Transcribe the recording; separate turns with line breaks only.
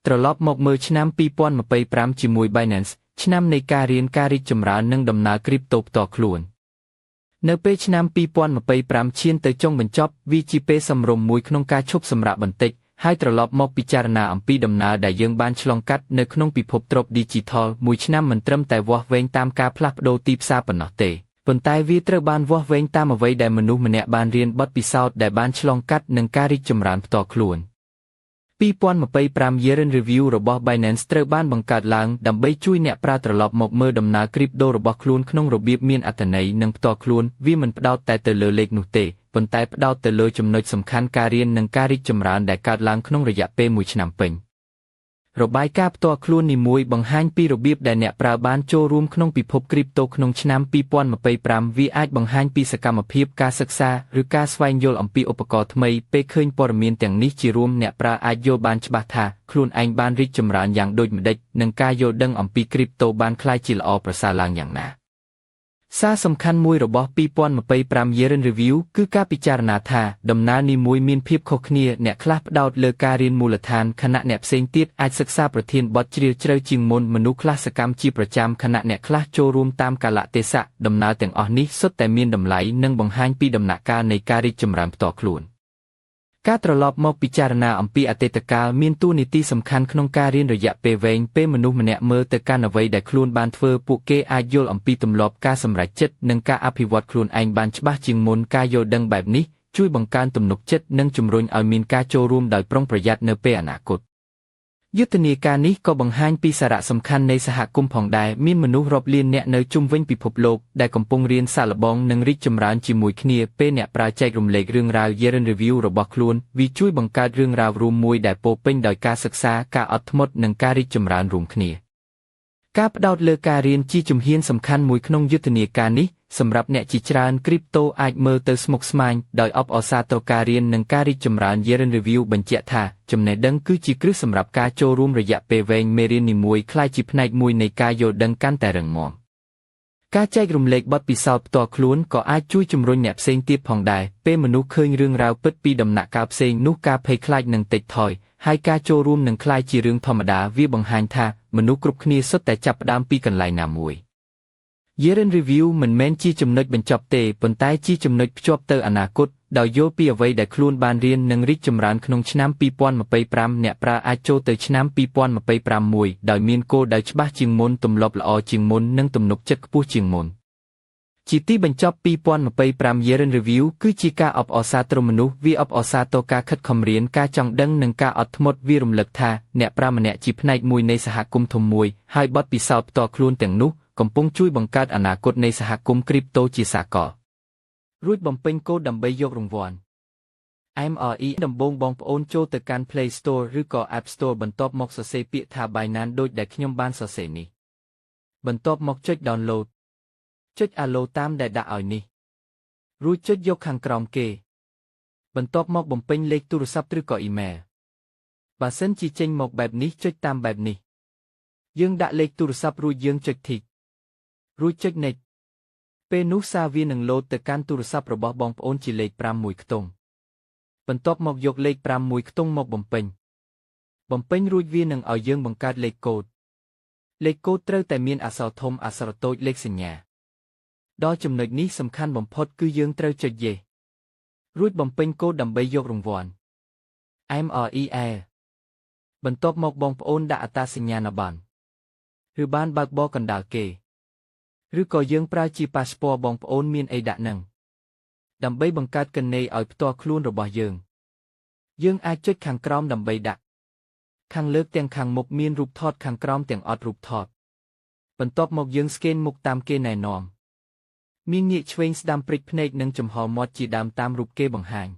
ត្រឡប់មកមើលឆ្នាំ2025ជាមួយ Binance ឆ្នាំនៃការរៀនការរីកចម្រើននិងដំណើរគ្រីបតូផ្ទាល់ខ្លួននៅពេលឆ្នាំ2025ឈានទៅចុងបញ្ចប់វាជាពេលសម្រុំមួយក្នុងការឈប់សម្រាកបន្តិចហើយត្រឡប់មកពិចារណាអំពីដំណើរដែលយើងបានឆ្លងកាត់នៅក្នុងពិភពទ្រព្យ Digital មួយឆ្នាំមិនត្រឹមតែវាស់វែងតាមការផ្លាស់ប្ដូរទីផ្សារប៉ុណ្ណោះទេប៉ុន្តែវាត្រូវបានវាស់វែងតាមអ្វីដែលមនុស្សម្នាក់បានរៀនបទពិសោធន៍ដែលបានឆ្លងកាត់និងការរីកចម្រើនផ្ទាល់ខ្លួន2025 Year in Review របស់ Binance ត្រូវបានបង្កើតឡើងដើម្បីជួយអ្នកប្រើត្រឡប់មកមើលដំណើរគ្រីបដូរបស់ខ្លួនក្នុងរបៀបមានអត្ថន័យនិងផ្ទាល់ខ្លួនវាមិនផ្ដោតតែទៅលើលេខនោះទេប៉ុន្តែផ្ដោតទៅលើចំណុចសំខាន់ការរៀននិងការរីកចម្រើនដែលកើតឡើងក្នុងរយៈពេលមួយឆ្នាំពេញរបាយការណ៍ផ្ទាល់ខ្លួននីមួយបង្ហាញពីរបៀបដែលអ្នកប្រើបានចូលរួមក្នុងពិភពគ្រីបតូក្នុងឆ្នាំ2025វាអាចបង្ហាញពីសកម្មភាពការសិក្សាឬការស្វែងយល់អំពីឧបករណ៍ថ្មីពេលឃើញព័ត៌មានទាំងនេះជារួមអ្នកប្រើអាចយល់បានច្បាស់ថាខ្លួនឯងបានរីកចម្រើនយ៉ាងដូចម្តេចនិងការយល់ដឹងអំពីគ្រីបតូបានក្លាយជាល្អប្រសើរឡើងយ៉ាងណាសារសំខាន់មួយរបស់2025 Year in Review គឺការពិចារណាថាដំណើរនីមួយមានភាពខុសគ្នាអ្នកខ្លះផ្ដោតលើការរៀនមូលដ្ឋានខណៈអ្នកផ្សេងទៀតអាចសិក្សាប្រធានបទជ្រាលជ្រៅជាងមុនមនុស្សខ្លះសកម្មជាប្រចាំខណៈអ្នកខ្លះចូលរួមតាមកាលៈទេសៈដំណើរទាំងអស់នេះសុទ្ធតែមានតម្លៃនិងបង្ហាញពីដំណាក់កាលនៃការរីកចម្រើនផ្ទាល់ខ្លួនការត្រឡប់មកពិចារណាអំពីអតីតកាលមានតួនាទីសំខាន់ក្នុងការរៀនរយៈពេលវែងពេលមនុស្សម្នាក់មើលទៅកាន់អ្វីដែលខ្លួនបានធ្វើពួកគេអាចយល់អំពីទម្លាប់ការសម្រេចចិត្តនិងការអភិវឌ្ឍខ្លួនឯងបានច្បាស់ជាងមុនការយល់ដឹងបែបនេះជួយបង្កើនទំនុកចិត្តនិងជំរុញឲ្យមានការចូលរួមដោយប្រុងប្រយ័ត្ននៅពេលអនាគតយុទ្ធនាការនេះក៏បង្ហាញពីសារៈសំខាន់នៃសហគមន៍ផងដែរមានមនុស្សរាប់លានអ្នកនៅជុំវិញពិភពលោកដែលកំពុងរៀនសាកល្បងនិងរីកចម្រើនជាមួយគ្នាពេលអ្នកប្រើចែករំលែករឿងរ៉ាវ Year in Review របស់ខ្លួនវាជួយបង្កើតរឿងរ៉ាវរួមមួយដែលពោរពេញដោយការសិក្សាការអត់ធ្មត់និងការរីកចម្រើនរួមគ្នាការផ្ដោតលើការរៀនជាជំហានសំខាន់មួយក្នុងយុទ្ធនាការនេះសម្រាប់អ្នកជាច្រើនគ្រីបតូអាចមើលទៅស្មុគស្មាញដោយអបអរសាទរការរៀននិងការរីកចម្រើន Year in Review បញ្ជាក់ថាចំណេះដឹងគឺជាគ្រឹះសម្រាប់ការចូលរួមរយៈពេលវែងមេរៀននីមួយក្លាយជាផ្នែកមួយនៃការយល់ដឹងកាន់តែរឹងមាំការចែករំលែកបទពិសោធន៍ផ្ទាល់ខ្លួនក៏អាចជួយជំរុញអ្នកផ្សេងទៀតផងដែរពេលមនុស្សឃើញរឿងរ៉ាវពិតពីដំណាក់កាលផ្សេងនោះការភ័យខ្លាចនឹងតិចថយហើយការចូលរួមនឹងក្លាយជារឿងធម្មតាវាបង្ហាញថាមនុស្សគ្រប់គ្នាសុទ្ធតែចាប់ផ្ដើមពីកន្លែងណាមួយYear in Review មិនមែនជាចំណុចបញ្ចប់ទេប៉ុន្តែជាចំណុចភ្ជាប់ទៅអនាគតដោយយល់ពីអ្វីដែលខ្លួនបានរៀននិងរីកចម្រើនក្នុងឆ្នាំ2025អ្នកប្រើអាចចូលទៅឆ្នាំ2026ដោយមានគោលដៅច្បាស់ជាងមុនទម្លាប់ល្អជាងមុននិងទំនុកចិត្តខ្ពស់ជាងមុនជាទីបញ្ចប់2025 Year in Review គឺជាការអបអរសាទរមនុស្សវាអបអរសាទរការខិតខំរៀនការចង់ដឹងនិងការអត់ធ្មត់វារំលឹកថាអ្នកប្រើម្នាក់ជាផ្នែកមួយនៃសហគមន៍ធំមួយហើយបទពិសោធន៍ផ្ទាល់ខ្លួនទាំងនោះកំពុងជួយបង្កើតអនាគតនៃសហគមន៍គ្រីបតូជាសាកលរួចបំពេញគោលដើម្បីយករង្វាន់ MRE ដំបូងបងប្អូនចូលទៅកាន់ Play Store ឬក៏ App Store បន្ទាប់មកសរសេរពាក្យថា Binance ដូចដែលខ្ញុំបានសរសេរនេះបន្ទាប់មកចុច Download ចុច Allow តាមដែលដាក់ឲ្យនេះរួចចុចយកខាងក្រោមគេបន្ទាប់មកបំពេញលេខទូរស័ព្ទឬក៏ Email បើសិនជាចេញមកបែបនេះចុចតាមបែបនេះយើងដាក់លេខទូរស័ព្ទរួចយើងចុច Tick រួចចុច Next ពេលនោះសារវានឹងលោតទៅកាន់ទូរស័ព្ទរបស់បងប្អូនជាលេខ5មួយខ្ទង់បន្ទាប់មកយកលេខ5មួយខ្ទង់មកបំពេញរួចវានឹងឲ្យយើងបង្កើតលេខកូដត្រូវតែមានអក្សរធំអក្សរតូចលេខសញ្ញាដល់ចំណុចនេះសំខាន់បំផុតគឺយើងត្រូវចុច Yes រួចបំពេញកូដដើម្បីយករង្វាន់ MRE បន្ទាប់មកបងប្អូនដាក់អត្តសញ្ញាណប័ណ្ណឬបានបើកបរកណ្ដាលគេឬក៏យើងប្រើជាប៉ាសពតបងប្អូនមានអីដាក់នឹងដើម្បីបង្កើតកណេឲ្យផ្ទាល់ខ្លួនរបស់យើងអាចចុចខាងក្រោមដើម្បីដាក់ខាងលើកទាំងខាងមុខមានរូបថតខាងក្រោមទាំងអត់រូបថតបន្ទាប់មកយើងស្កេនមុខតាមគេណែនាំមានងាកឆ្វេងស្ដាំព្រិចភ្នែកនិងចំហមាត់ជាដើមតាមរូបគេបង្ហាញ